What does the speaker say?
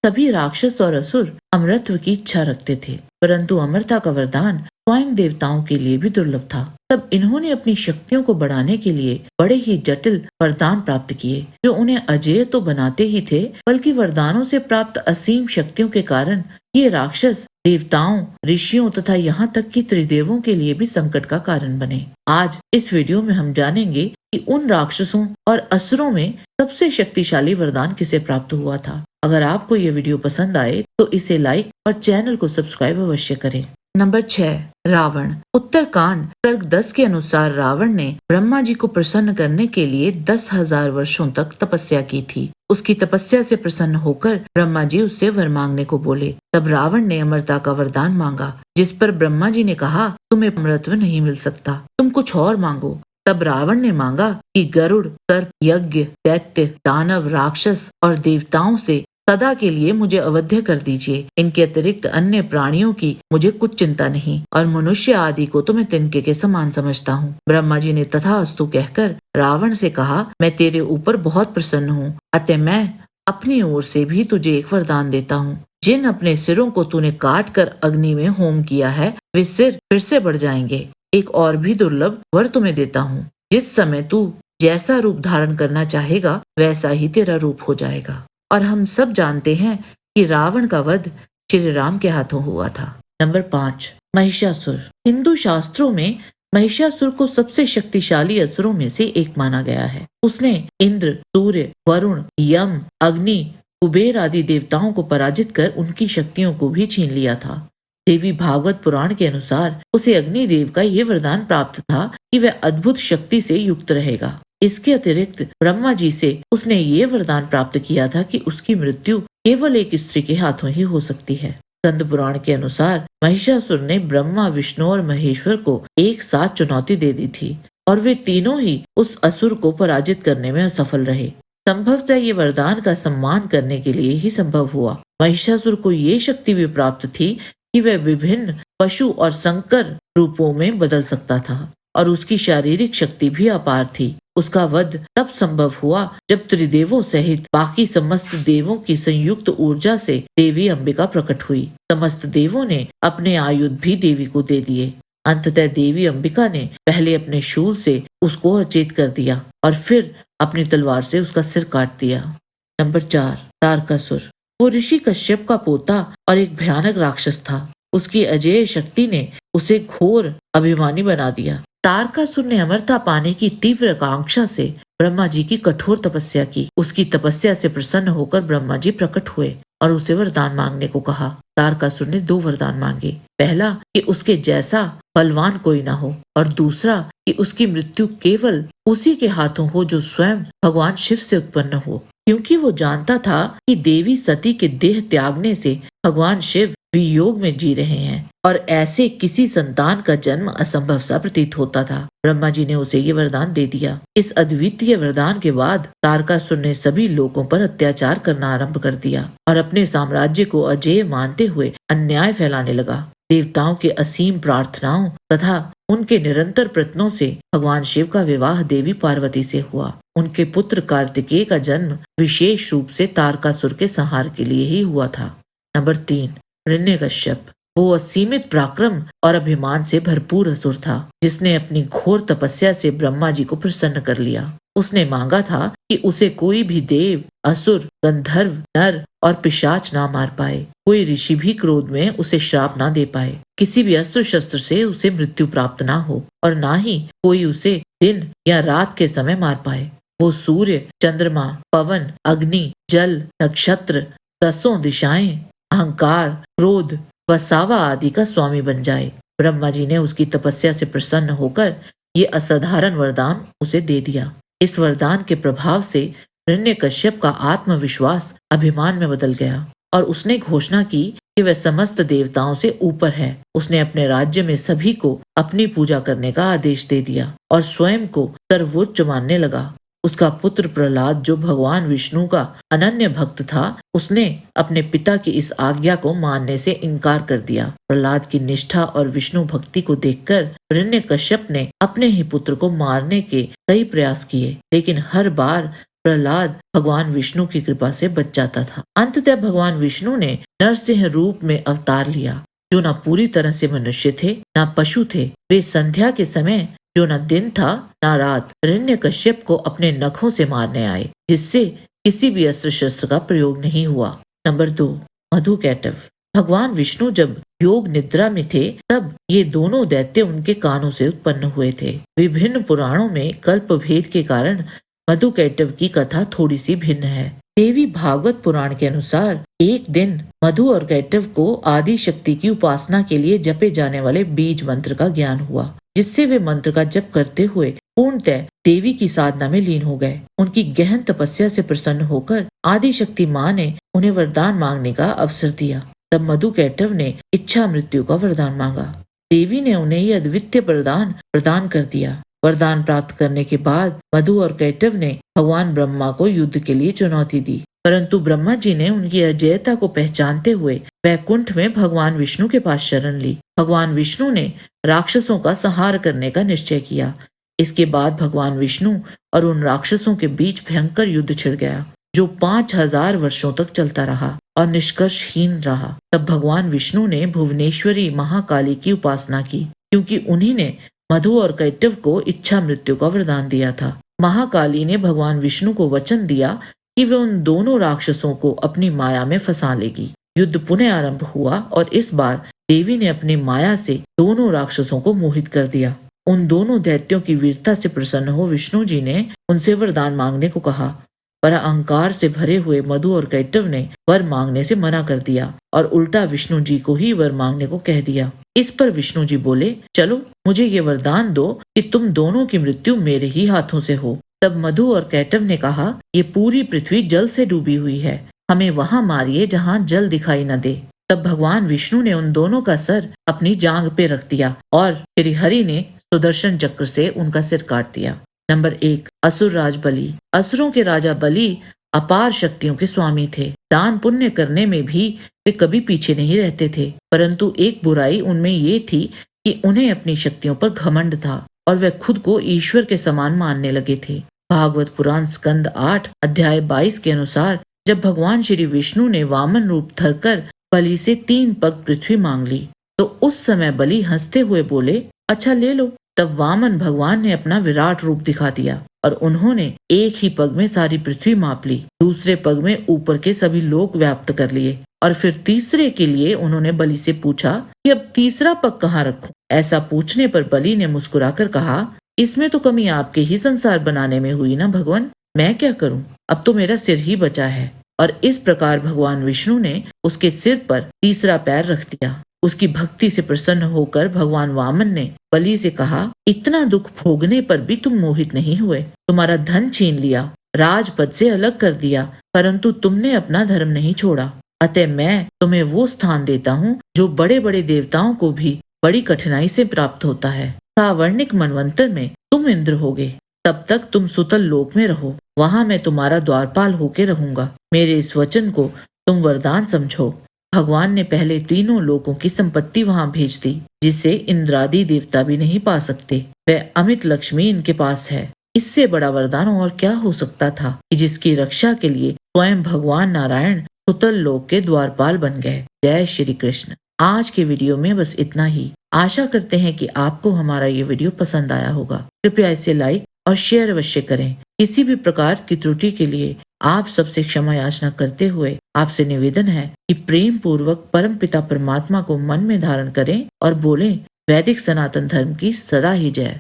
सभी राक्षस और असुर अमरत्व की इच्छा रखते थे, परंतु अमरता का वरदान स्वयं देवताओं के लिए भी दुर्लभ था। तब इन्होंने अपनी शक्तियों को बढ़ाने के लिए बड़े ही जटिल वरदान प्राप्त किए, जो उन्हें अजेय तो बनाते ही थे, बल्कि वरदानों से प्राप्त असीम शक्तियों के कारण ये राक्षस देवताओं, ऋषियों तथा यहाँ तक कि त्रिदेवों के लिए भी संकट का कारण बने। आज इस वीडियो में हम जानेंगे कि उन राक्षसों और असुरों में सबसे शक्तिशाली वरदान किसे प्राप्त हुआ था। अगर आपको ये वीडियो पसंद आए तो इसे लाइक और चैनल को सब्सक्राइब अवश्य करें। नंबर 6, रावण। उत्तरकांड सर्ग 10 के अनुसार रावण ने ब्रह्मा जी को प्रसन्न करने के लिए 10,000 वर्षों तक तपस्या की थी। उसकी तपस्या से प्रसन्न होकर ब्रह्मा जी उससे वर मांगने को बोले। तब रावण ने अमरता का वरदान मांगा, जिस पर ब्रह्मा जी ने कहा, तुम्हें अमरत्व नहीं मिल सकता, तुम कुछ और मांगो। तब रावण ने मांगा कि गरुड़, सर्प, यज्ञ, दैत्य, दानव, राक्षस और देवताओं से सदा के लिए मुझे अवध्य कर दीजिए। इनके अतिरिक्त अन्य प्राणियों की मुझे कुछ चिंता नहीं, और मनुष्य आदि को तो मैं तिनके के समान समझता हूँ। ब्रह्मा जी ने तथास्तु कहकर रावण से कहा, मैं तेरे ऊपर बहुत प्रसन्न हूँ, अतः मैं अपनी ओर से भी तुझे एक वरदान देता हूँ। जिन अपने सिरों को तूने काट कर अग्नि में होम किया है, वे सिर फिर से बढ़ जाएंगे। एक और भी दुर्लभ वर तुम्हें देता हूँ। जिस समय तू जैसा रूप धारण करना चाहेगा, वैसा ही तेरा रूप हो जाएगा। और हम सब जानते हैं कि रावण का वध श्री राम के हाथों हुआ था। नंबर 5, महिषासुर। हिंदू शास्त्रों में महिषासुर को सबसे शक्तिशाली असुरों में से एक माना गया है। उसने इंद्र, सूर्य, वरुण, यम, अग्नि, कुबेर आदि देवताओं को पराजित कर उनकी शक्तियों को भी छीन लिया था। देवी भागवत पुराण के अनुसार उसे अग्निदेव का ये वरदान प्राप्त था कि वह अद्भुत शक्ति से युक्त रहेगा। इसके अतिरिक्त ब्रह्मा जी से उसने ये वरदान प्राप्त किया था कि उसकी मृत्यु केवल एक स्त्री के हाथों ही हो सकती है। स्कंद पुराण के अनुसार महिषासुर ने ब्रह्मा, विष्णु और महेश्वर को एक साथ चुनौती दे दी थी, और वे तीनों ही उस असुर को पराजित करने में असफल रहे। संभवतः ये वरदान का सम्मान करने के लिए ही संभव हुआ। महिषासुर को ये शक्ति भी प्राप्त थी कि वह विभिन्न पशु और संकर रूपों में बदल सकता था, और उसकी शारीरिक शक्ति भी अपार थी। उसका वध तब संभव हुआ जब त्रिदेवों सहित बाकी समस्त देवों की संयुक्त ऊर्जा से देवी अंबिका प्रकट हुई। समस्त देवों ने अपने आयुध भी देवी को दे दिए। अंततः देवी अंबिका ने पहले अपने शूल से उसको अचेत कर दिया और फिर अपनी तलवार से उसका सिर काट दिया। नंबर 4, तारकासुर। वो ऋषि कश्यप का पोता और एक भयानक राक्षस था। उसकी अजेय शक्ति ने उसे घोर अभिमानी बना दिया। तारकासुर ने अमरता पाने की तीव्र आकांक्षा से ब्रह्मा जी की कठोर तपस्या की। उसकी तपस्या से प्रसन्न होकर ब्रह्मा जी प्रकट हुए और उसे वरदान मांगने को कहा। तारकासुर ने 2 वरदान मांगे। पहला कि उसके जैसा बलवान कोई ना हो, और दूसरा कि उसकी मृत्यु केवल उसी के हाथों हो जो स्वयं भगवान शिव से उत्पन्न हो, क्योंकि वो जानता था कि देवी सती के देह त्यागने से भगवान शिव वियोग में जी रहे हैं, और ऐसे किसी संतान का जन्म असंभव सा प्रतीत होता था। ब्रह्मा जी ने उसे ये वरदान दे दिया। इस अद्वितीय वरदान के बाद तारकासुर ने सभी लोगों पर अत्याचार करना आरंभ कर दिया और अपने साम्राज्य को अजेय मानते हुए अन्याय फैलाने लगा। देवताओं के असीम प्रार्थनाओं तथा उनके निरंतर प्रयत्नों से भगवान शिव का विवाह देवी पार्वती से हुआ। उनके पुत्र कार्तिकेय का जन्म विशेष रूप से तारकासुर के संहार के लिए ही हुआ था। नंबर 3, हिरण्यकश्यप। वो असीमित पराक्रम और अभिमान से भरपूर असुर था, जिसने अपनी घोर तपस्या से ब्रह्मा जी को प्रसन्न कर लिया। उसने मांगा था कि उसे कोई भी देव, असुर, गंधर्व, नर और पिशाच ना मार पाए। कोई ऋषि भी क्रोध में उसे श्राप ना दे पाए। किसी भी अस्त्र शस्त्र से उसे मृत्यु प्राप्त ना हो, और ना ही कोई उसे दिन या रात के समय मार पाए। वो सूर्य, चंद्रमा, पवन, अग्नि, जल, नक्षत्र, 10 दिशाएं, अहंकार, क्रोध, वसावा आदि का स्वामी बन जाए। ब्रह्मा जी ने उसकी तपस्या से प्रसन्न होकर ये असाधारण वरदान उसे दे दिया। इस वरदान के प्रभाव से हिरण्यकश्यप का आत्मविश्वास अभिमान में बदल गया, और उसने घोषणा की कि वह समस्त देवताओं से ऊपर है। उसने अपने राज्य में सभी को अपनी पूजा करने का आदेश दे दिया और स्वयं को सर्वोच्च मानने लगा। उसका पुत्र प्रहलाद, जो भगवान विष्णु का अनन्य भक्त था, उसने अपने पिता की इस आज्ञा को मानने से इनकार कर दिया। प्रहलाद की निष्ठा और विष्णु भक्ति को देखकर हिरण्यकश्यप ने अपने ही पुत्र को मारने के कई प्रयास किए, लेकिन हर बार प्रहलाद भगवान विष्णु की कृपा से बच जाता था। अंततः भगवान विष्णु ने नरसिंह रूप में अवतार लिया, जो न पूरी तरह से मनुष्य थे न पशु थे। वे संध्या के समय, जो न दिन था न रात, हिरण्यकश्यप को अपने नखों से मारने आए, जिससे किसी भी अस्त्र शस्त्र का प्रयोग नहीं हुआ। नंबर 2, मधुकैटभ। भगवान विष्णु जब योग निद्रा में थे, तब ये दोनों दैत्य उनके कानों से उत्पन्न हुए थे। विभिन्न पुराणों में कल्प भेद के कारण मधुकैटभ की कथा थोड़ी सी भिन्न है। देवी भागवत पुराण के अनुसार एक दिन मधु और कैटभ को आदि शक्ति की उपासना के लिए जपे जाने वाले बीज मंत्र का ज्ञान हुआ, जिससे वे मंत्र का जप करते हुए पूर्णतः देवी की साधना में लीन हो गए। उनकी गहन तपस्या से प्रसन्न होकर आदि शक्ति माँ ने उन्हें वरदान मांगने का अवसर दिया। तब मधुकैटभ ने इच्छा मृत्यु का वरदान मांगा। देवी ने उन्हें यह अद्वितीय वरदान प्रदान कर दिया। वरदान प्राप्त करने के बाद मधु और कैटभ ने भगवान ब्रह्मा को युद्ध के लिए चुनौती दी, परंतु ब्रह्मा जी ने उनकी अजेयता को पहचानते हुए वैकुंठ में भगवान विष्णु के पास शरण ली। भगवान विष्णु ने राक्षसों का संहार करने का निश्चय किया। इसके बाद भगवान विष्णु और उन राक्षसों के बीच भयंकर युद्ध छिड़ गया, जो 5000 वर्षों तक चलता रहा और निष्कर्षहीन रहा। तब भगवान विष्णु ने भुवनेश्वरी महाकाली की उपासना की, क्योंकि उन्हीं ने मधु और कैटभ को इच्छा मृत्यु का वरदान दिया था। महाकाली ने भगवान विष्णु को वचन दिया कि वे उन दोनों राक्षसों को अपनी माया में फंसा लेगी। युद्ध पुनः आरंभ हुआ और इस बार देवी ने अपनी माया से दोनों राक्षसों को मोहित कर दिया। उन दोनों दैत्यों की वीरता से प्रसन्न हो विष्णु जी ने उनसे वरदान मांगने को कहा, पर अहंकार से भरे हुए मधु और कैटभ ने वर मांगने से मना कर दिया और उल्टा विष्णु जी को ही वर मांगने को कह दिया। इस पर विष्णु जी बोले, चलो मुझे ये वरदान दो कि तुम दोनों की मृत्यु मेरे ही हाथों से हो। तब मधु और कैटभ ने कहा, ये पूरी पृथ्वी जल से डूबी हुई है, हमें वहाँ मारिए जहाँ जल दिखाई न दे। तब भगवान विष्णु ने उन दोनों का सर अपनी जांघ पे रख दिया और श्री हरि ने सुदर्शन चक्र से उनका सिर काट दिया। नंबर 1, असुर राज बलि। असुरों के राजा बलि अपार शक्तियों के स्वामी थे। दान पुण्य करने में भी वे कभी पीछे नहीं रहते थे, परंतु एक बुराई उनमें ये थी कि उन्हें अपनी शक्तियों पर घमंड था और वे खुद को ईश्वर के समान मानने लगे थे। भागवत पुराण स्कंद 8 अध्याय 22 के अनुसार जब भगवान श्री विष्णु ने वामन रूप धरकर बलि से 3 पग पृथ्वी मांग ली, तो उस समय बलि हंसते हुए बोले, अच्छा ले लो। तब वामन भगवान ने अपना विराट रूप दिखा दिया और उन्होंने एक ही पग में सारी पृथ्वी माप ली, दूसरे पग में ऊपर के सभी लोक व्याप्त कर लिए और फिर तीसरे के लिए उन्होंने बलि से पूछा कि अब तीसरा पग कहाँ रखूं। ऐसा पूछने पर बलि ने मुस्कुराकर कहा, इसमें तो कमी आपके ही संसार बनाने में हुई ना भगवान, मैं क्या करूं, अब तो मेरा सिर ही बचा है। और इस प्रकार भगवान विष्णु ने उसके सिर पर तीसरा पैर रख दिया। उसकी भक्ति से प्रसन्न होकर भगवान वामन ने बलि से कहा, इतना दुख भोगने पर भी तुम मोहित नहीं हुए, तुम्हारा धन छीन लिया, राजपद से अलग कर दिया, परंतु तुमने अपना धर्म नहीं छोड़ा। अतः मैं तुम्हें वो स्थान देता हूँ जो बड़े बड़े देवताओं को भी बड़ी कठिनाई से प्राप्त होता है। सावर्णिक मनवंतर में तुम इंद्र होगे, तब तक तुम सुतल लोक में रहो, वहाँ मैं तुम्हारा द्वारपाल होके रहूंगा। मेरे इस वचन को तुम वरदान समझो। भगवान ने पहले तीनों लोकों की संपत्ति वहां भेज दी, जिसे इंद्रादि देवता भी नहीं पा सकते। वह अमित लक्ष्मी इनके पास है। इससे बड़ा वरदान और क्या हो सकता था कि जिसकी रक्षा के लिए स्वयं भगवान नारायण सुतल लोक के द्वारपाल बन गए। जय श्री कृष्ण। आज के वीडियो में बस इतना ही। आशा करते हैं कि आपको हमारा ये वीडियो पसंद आया होगा। कृपया इसे लाइक और शेयर अवश्य करें। किसी भी प्रकार की त्रुटि के लिए आप सबसे क्षमा याचना करते हुए आपसे निवेदन है कि प्रेम पूर्वक परम पिता परमात्मा को मन में धारण करें और बोलें, वैदिक सनातन धर्म की सदा ही जय।